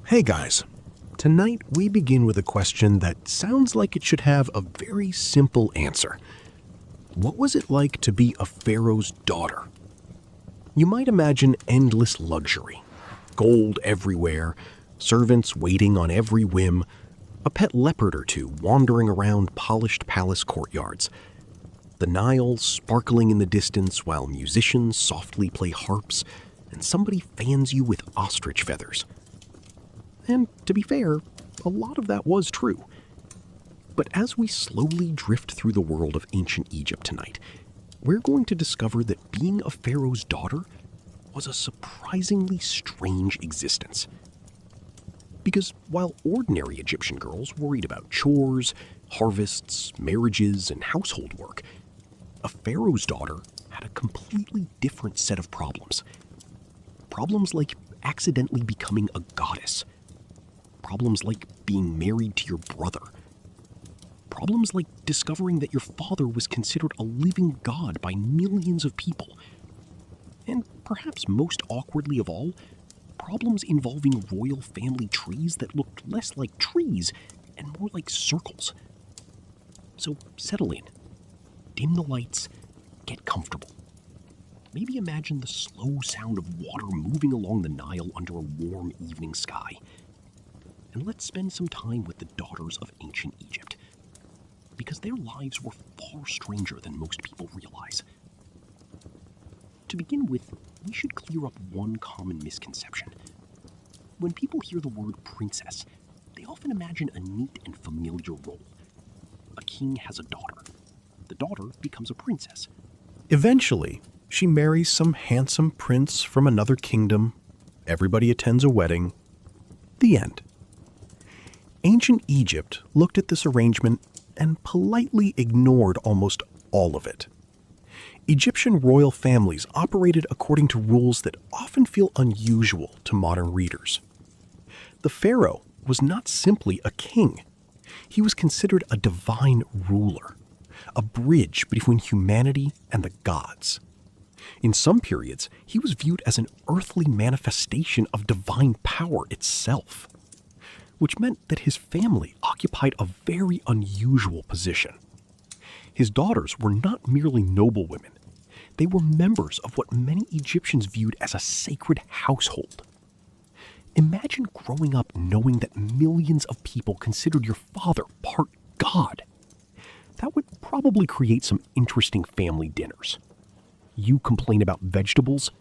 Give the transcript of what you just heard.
Hey guys, tonight we begin with a question that sounds like it should have a very simple answer. What was it like to be a pharaoh's daughter? You might imagine endless luxury, gold everywhere, servants waiting on every whim, a pet leopard or two wandering around polished palace courtyards, the Nile sparkling in the distance while musicians softly play harps and somebody fans you with ostrich feathers. And to be fair, a lot of that was true. But as we slowly drift through the world of ancient Egypt tonight, we're going to discover that being a pharaoh's daughter was a surprisingly strange existence. Because while ordinary Egyptian girls worried about chores, harvests, marriages, and household work, a pharaoh's daughter had a completely different set of problems. Problems like accidentally becoming a goddess. Problems like being married to your brother. Problems like discovering that your father was considered a living god by millions of people. And perhaps most awkwardly of all, problems involving royal family trees that looked less like trees and more like circles. So settle in, dim the lights, get comfortable. Maybe imagine the slow sound of water moving along the Nile under a warm evening sky. And let's spend some time with the daughters of ancient Egypt, because their lives were far stranger than most people realize. To begin with, we should clear up one common misconception. When people hear the word princess, they often imagine a neat and familiar role. A king has a daughter. The daughter becomes a princess. Eventually, she marries some handsome prince from another kingdom. Everybody attends a wedding. The end. Ancient Egypt looked at this arrangement and politely ignored almost all of it. Egyptian royal families operated according to rules that often feel unusual to modern readers. The pharaoh was not simply a king. He was considered a divine ruler, a bridge between humanity and the gods. In some periods, he was viewed as an earthly manifestation of divine power itself, which meant that his family occupied a very unusual position. His daughters were not merely noblewomen. They were members of what many Egyptians viewed as a sacred household. Imagine growing up knowing that millions of people considered your father part god. That would probably create some interesting family dinners. You complain about vegetables,